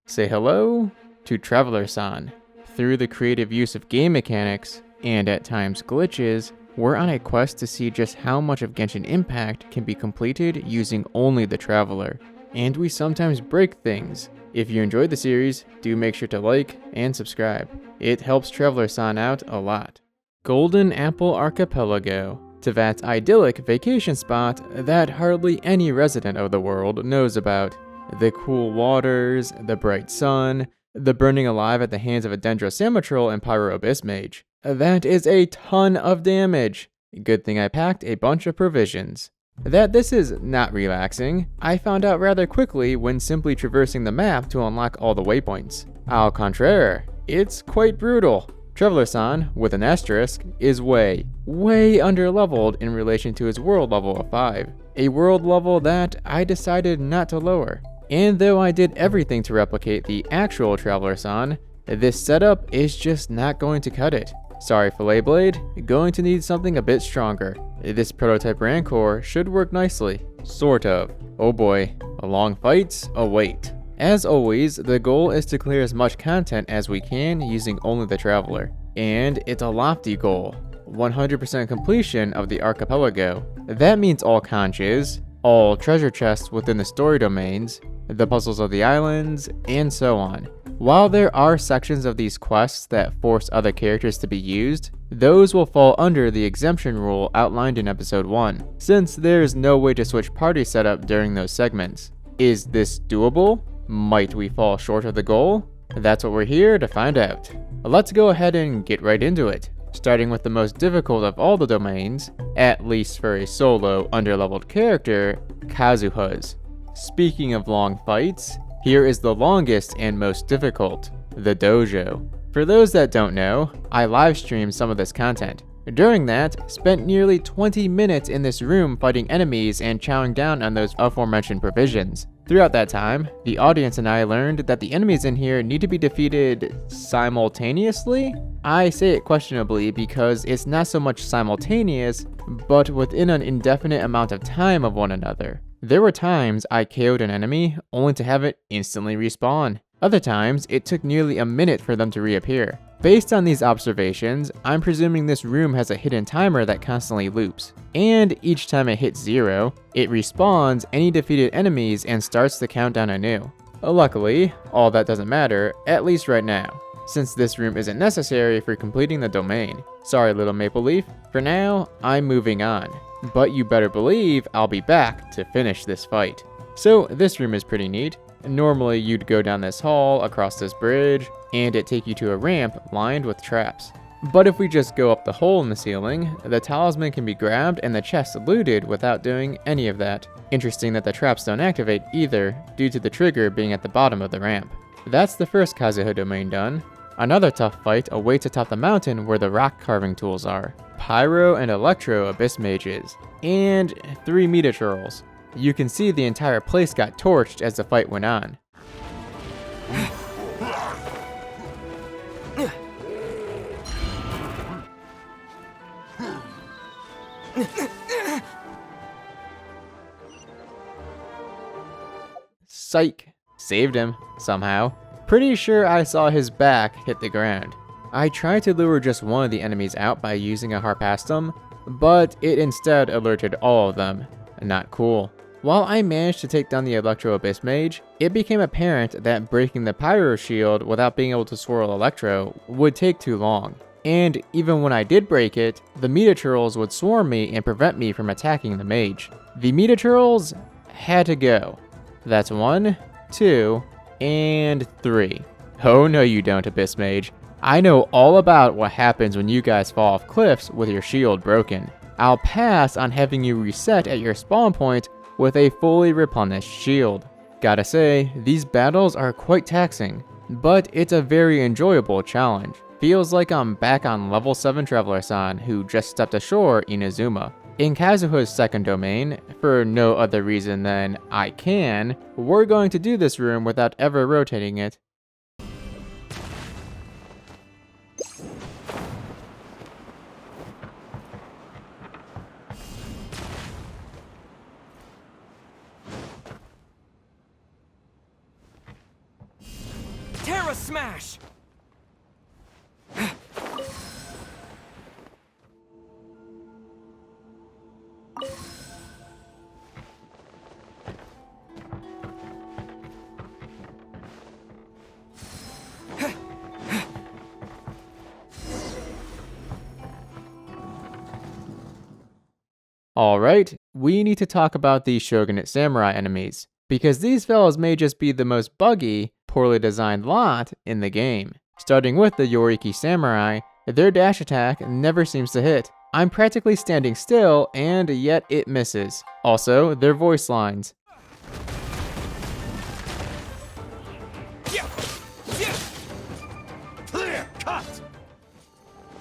Say hello to travelersan. Through the creative use of game mechanics, and at times glitches, we're on a quest to see just how much of Genshin Impact can be completed using only the Traveler. And we sometimes break things. If you enjoyed the series, do make sure to like and subscribe. It helps travelersan out a lot. Golden Apple Archipelago, Teyvat's idyllic vacation spot that hardly any resident of the world knows about. The cool waters, the bright sun, the burning alive at the hands of a Dendrosamatryl and Pyro Abyss Mage. That is a ton of damage. Good thing I packed a bunch of provisions. That this is not relaxing, I found out rather quickly when simply traversing the map to unlock all the waypoints. Au contraire, it's quite brutal. Travelersan, with an asterisk, is way underleveled in relation to his world level of 5. A world level that I decided not to lower. And though I did everything to replicate the actual travelersan, this setup is just not going to cut it. Sorry Fillet Blade, going to need something a bit stronger. This prototype Rancor should work nicely. Sort of. Oh boy, long fights await. As always, the goal is to clear as much content as we can using only the Traveler. And it's a lofty goal. 100% completion of the archipelago. That means all conches, all treasure chests within the story domains, the puzzles of the islands, and so on. While there are sections of these quests that force other characters to be used, those will fall under the exemption rule outlined in episode 1, since there's no way to switch party setup during those segments. Is this doable? Might we fall short of the goal? That's what we're here to find out. Let's go ahead and get right into it, starting with the most difficult of all the domains, at least for a solo underleveled character, Kazuha's. Speaking of long fights, here is the longest and most difficult, the dojo. For those that don't know, I live streamed some of this content. During that, spent nearly 20 minutes in this room fighting enemies and chowing down on those aforementioned provisions. Throughout that time, the audience and I learned that the enemies in here need to be defeated simultaneously? I say it questionably because it's not so much simultaneous, but within an indefinite amount of time of one another. There were times I KO'd an enemy only to have it instantly respawn. Other times, it took nearly a minute for them to reappear. Based on these observations, I'm presuming this room has a hidden timer that constantly loops. And each time it hits 0, it respawns any defeated enemies and starts the countdown anew. Luckily, all that doesn't matter, at least right now, since this room isn't necessary for completing the domain. Sorry little Maple Leaf, for now, I'm moving on. But you better believe I'll be back to finish this fight. So this room is pretty neat. Normally you'd go down this hall, across this bridge, and it take you to a ramp lined with traps. But if we just go up the hole in the ceiling, the talisman can be grabbed and the chest looted without doing any of that. Interesting that the traps don't activate either, due to the trigger being at the bottom of the ramp. That's the first Kazuha domain done. Another tough fight awaits atop the mountain where the rock carving tools are. Pyro and Electro Abyss Mages, and 3 Metatrolls. You can see the entire place got torched as the fight went on. Psych! Saved him, somehow. Pretty sure I saw his back hit the ground. I tried to lure just one of the enemies out by using a Harpastum, but it instead alerted all of them. Not cool. While I managed to take down the Electro Abyss Mage, it became apparent that breaking the Pyro Shield without being able to swirl Electro would take too long. And even when I did break it, the Metatrolls would swarm me and prevent me from attacking the Mage. The Metatrolls had to go. That's 1, 2, and 3. Oh no you don't, Abyss Mage. I know all about what happens when you guys fall off cliffs with your shield broken. I'll pass on having you reset at your spawn point with a fully replenished shield. Gotta say, these battles are quite taxing, but it's a very enjoyable challenge. Feels like I'm back on level 7 travelersan who just stepped ashore in Inazuma. In Kazuha's second domain, for no other reason than I can, we're going to do this room without ever rotating it. Terra Smash! Alright, we need to talk about the Shogunate Samurai enemies, because these fellows may just be the most buggy, poorly designed lot in the game. Starting with the Yoriki Samurai, their dash attack never seems to hit. I'm practically standing still, and yet it misses. Also, their voice lines. Clear cut!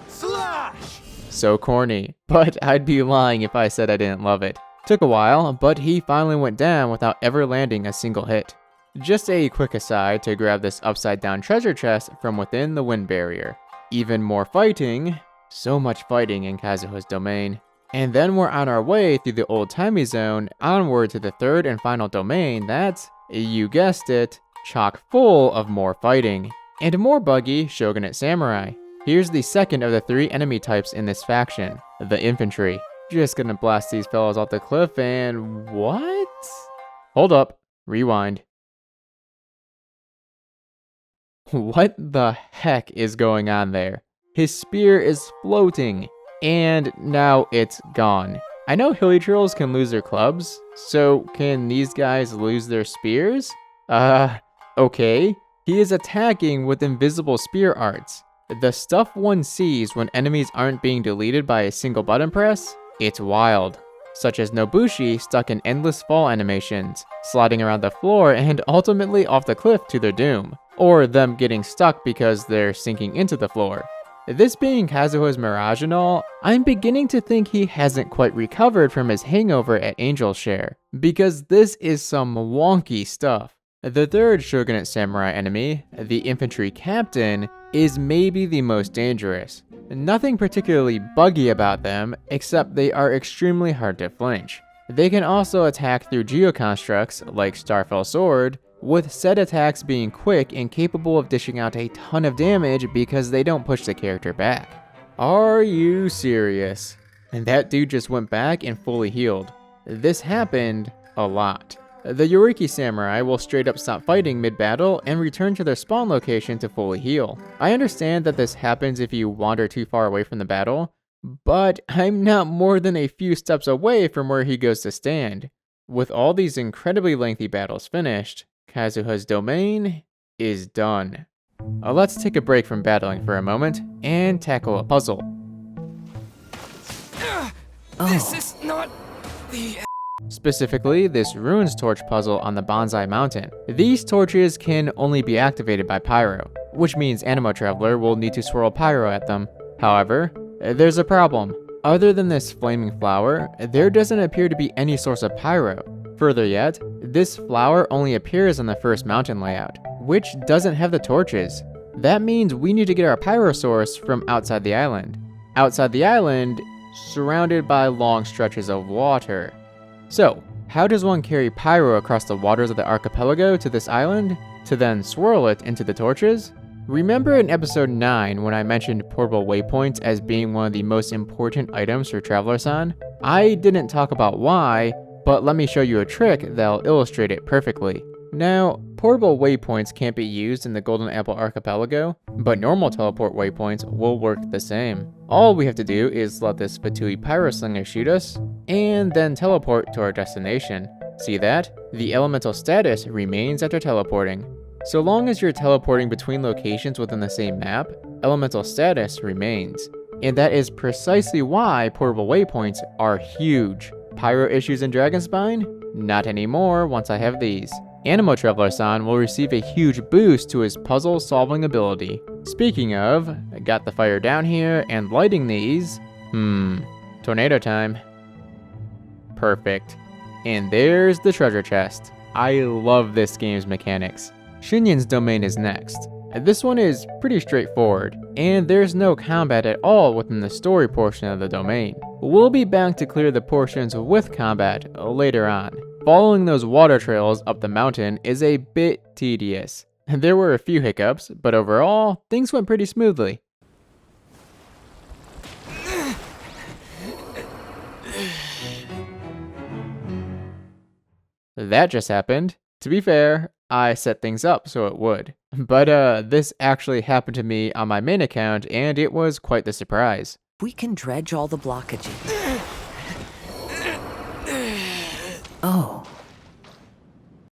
Slash! So corny, but I'd be lying if I said I didn't love it. Took a while, but he finally went down without ever landing a single hit. Just a quick aside to grab this upside down treasure chest from within the wind barrier. Even more fighting, so much fighting in Kazuha's domain. And then we're on our way through the old-timey zone onward to the third and final domain that's, you guessed it, chock full of more fighting. And more buggy Shogunate Samurai. Here's the second of the 3 enemy types in this faction, the infantry. Just gonna blast these fellows off the cliff and what? Hold up, rewind. What the heck is going on there? His spear is floating, and now it's gone. I know hilly trolls can lose their clubs, so can these guys lose their spears? Okay. He is attacking with invisible spear arts. The stuff one sees when enemies aren't being deleted by a single button press, it's wild. Such as Nobushi stuck in endless fall animations, sliding around the floor and ultimately off the cliff to their doom, or them getting stuck because they're sinking into the floor. This being Kazuha's Mirage and all, I'm beginning to think he hasn't quite recovered from his hangover at Angel's Share, because this is some wonky stuff. The third Shogunate Samurai enemy, the infantry captain, is maybe the most dangerous. Nothing particularly buggy about them, except they are extremely hard to flinch. They can also attack through geoconstructs, like Starfell Sword, with said attacks being quick and capable of dishing out a ton of damage because they don't push the character back. Are you serious? And that dude just went back and fully healed. This happened a lot. The Yoriki Samurai will straight up stop fighting mid-battle and return to their spawn location to fully heal. I understand that this happens if you wander too far away from the battle, but I'm not more than a few steps away from where he goes to stand. With all these incredibly lengthy battles finished, Kazuha's domain is done. Let's take a break from battling for a moment and tackle a puzzle. This is not the... Specifically, this Ruins Torch puzzle on the Bonsai Mountain. These torches can only be activated by pyro, which means Animo Traveler will need to swirl pyro at them. However, there's a problem. Other than this flaming flower, there doesn't appear to be any source of pyro. Further yet, this flower only appears on the first mountain layout, which doesn't have the torches. That means we need to get our pyro source from outside the island. Outside the island, surrounded by long stretches of water. So, how does one carry pyro across the waters of the archipelago to this island, to then swirl it into the torches? Remember in episode 9 when I mentioned portable waypoints as being one of the most important items for travelersan? I didn't talk about why, but let me show you a trick that'll illustrate it perfectly. Now, portable waypoints can't be used in the Golden Apple Archipelago, but normal teleport waypoints will work the same. All we have to do is let this Fatui Pyroslinger shoot us, and then teleport to our destination. See that? The elemental status remains after teleporting. So long as you're teleporting between locations within the same map, elemental status remains. And that is precisely why portable waypoints are huge. Pyro issues in Dragonspine? Not anymore once I have these. Animo Traveler-san will receive a huge boost to his puzzle solving ability. Speaking of, I got the fire down here and lighting these. Tornado time. Perfect. And there's the treasure chest. I love this game's mechanics. Shinyan's domain is next. This one is pretty straightforward, and there's no combat at all within the story portion of the domain. We'll be back to clear the portions with combat later on. Following those water trails up the mountain is a bit tedious. There were a few hiccups, but overall, things went pretty smoothly. That just happened. To be fair, I set things up so it would. But this actually happened to me on my main account, and it was quite the surprise. We can dredge all the blockages. Oh.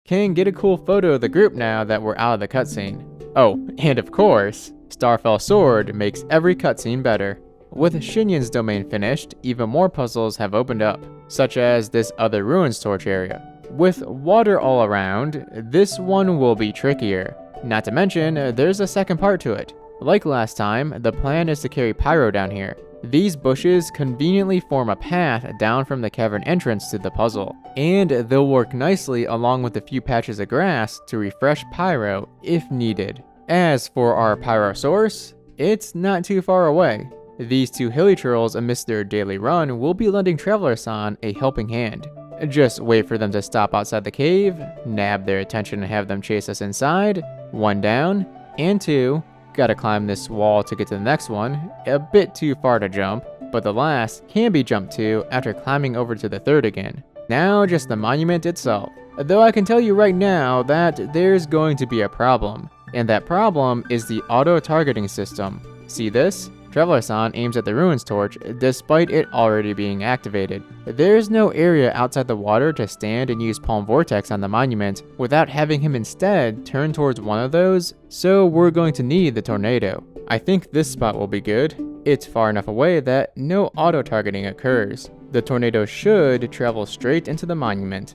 Can get a cool photo of the group now that we're out of the cutscene. Oh, and of course, Starfell Sword makes every cutscene better. With Shinyan's domain finished, even more puzzles have opened up, such as this other ruins torch area. With water all around, this one will be trickier. Not to mention, there's a second part to it. Like last time, the plan is to carry Pyro down here. These bushes conveniently form a path down from the cavern entrance to the puzzle, and they'll work nicely along with a few patches of grass to refresh Pyro if needed. As for our Pyro source, it's not too far away. These two hilly trolls amidst their daily run will be lending travelersan a helping hand. Just wait for them to stop outside the cave, nab their attention and have them chase us inside. 1 down, and 2, gotta climb this wall to get to the next one, a bit too far to jump, but the last can be jumped to after climbing over to the third again. Now just the monument itself. Though I can tell you right now that there's going to be a problem, and that problem is the auto-targeting system. See this? Travelersan aims at the ruins torch despite it already being activated. There's no area outside the water to stand and use Palm Vortex on the monument without having him instead turn towards one of those, so we're going to need the tornado. I think this spot will be good. It's far enough away that no auto-targeting occurs. The tornado should travel straight into the monument.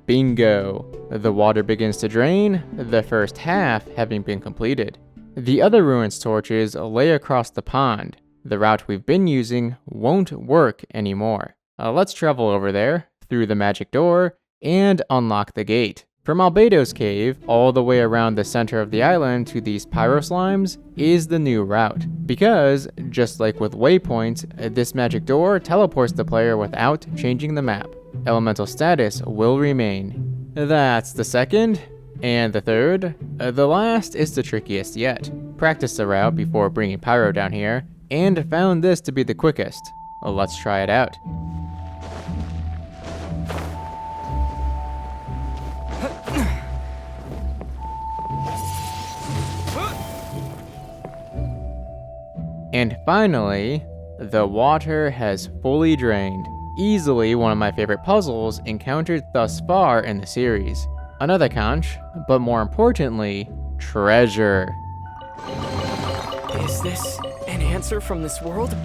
Bingo! The water begins to drain, the first half having been completed. The other ruins torches lay across the pond. The route we've been using won't work anymore. Let's travel over there, through the magic door, and unlock the gate. From Albedo's cave, all the way around the center of the island to these pyro slimes, is the new route. Because, just like with waypoints, this magic door teleports the player without changing the map. Elemental status will remain. That's the second. And the third, the last is the trickiest yet. Practiced the route before bringing Pyro down here, and found this to be the quickest. Let's try it out. And finally, the water has fully drained. Easily one of my favorite puzzles encountered thus far in the series. Another conch, but more importantly, treasure. Is this an answer from this world?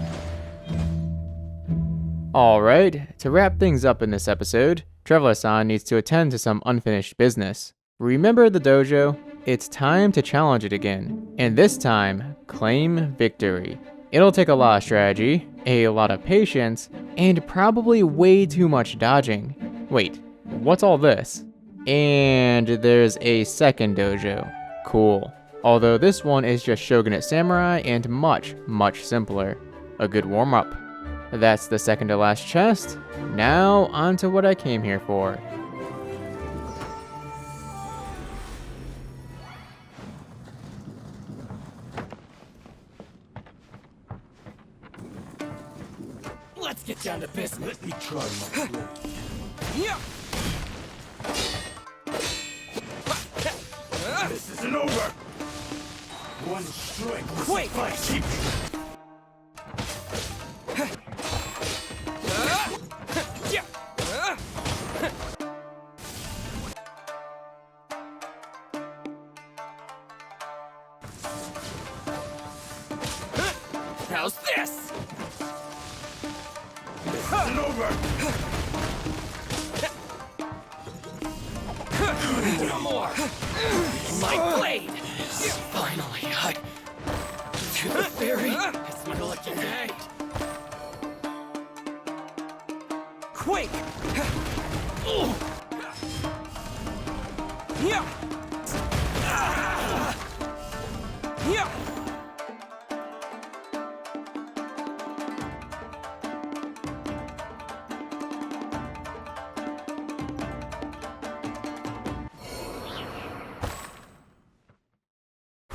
Alright, to wrap things up in this episode, travelersan needs to attend to some unfinished business. Remember the dojo? It's time to challenge it again, and this time, claim victory. It'll take a lot of strategy, a lot of patience, and probably way too much dodging. Wait, what's all this? And there's a second dojo. Cool. Although this one is just Shogunate Samurai and much, much simpler. A good warm-up. That's the second to last chest. Now, on to what I came here for. Let's get down to business. Let me try my luck. Yeah. This isn't over. One strike will Quick! suffice. Keep Yeah. How's this? This isn't over. One more. My blade. Finally, to the ferry. It's my lucky day. Quake. Yeah. Yeah.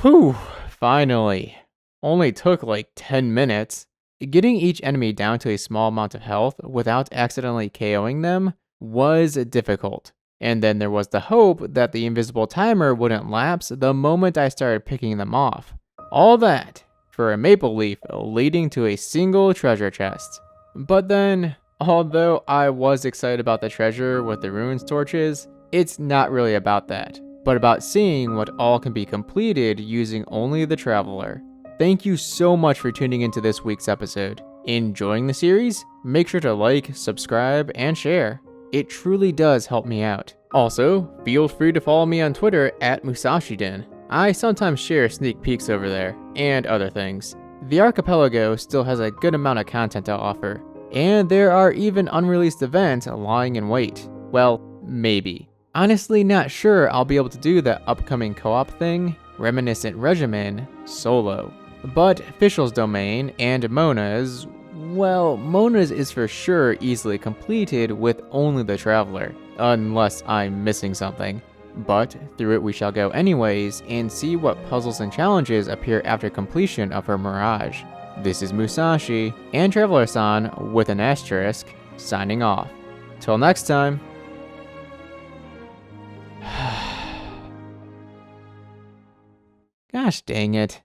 Whew, finally. Only took like 10 minutes. Getting each enemy down to a small amount of health without accidentally KOing them was difficult. And then there was the hope that the invisible timer wouldn't lapse the moment I started picking them off. All that for a maple leaf leading to a single treasure chest. But then, although I was excited about the treasure with the ruins torches, it's not really about that, but about seeing what all can be completed using only the Traveler. Thank you so much for tuning into this week's episode. Enjoying the series? Make sure to like, subscribe, and share. It truly does help me out. Also, feel free to follow me on Twitter at Musashiden. I sometimes share sneak peeks over there, and other things. The Archipelago still has a good amount of content to offer, and there are even unreleased events lying in wait. Well, maybe. Honestly not sure I'll be able to do the upcoming co-op thing, Reminiscent Regimen, solo. But Fischl's Domain and Mona's, well, Mona's is for sure easily completed with only the Traveler, unless I'm missing something. But through it we shall go anyways and see what puzzles and challenges appear after completion of her Mirage. This is Musashi and travelersan with an asterisk, signing off. Till next time. Gosh dang it.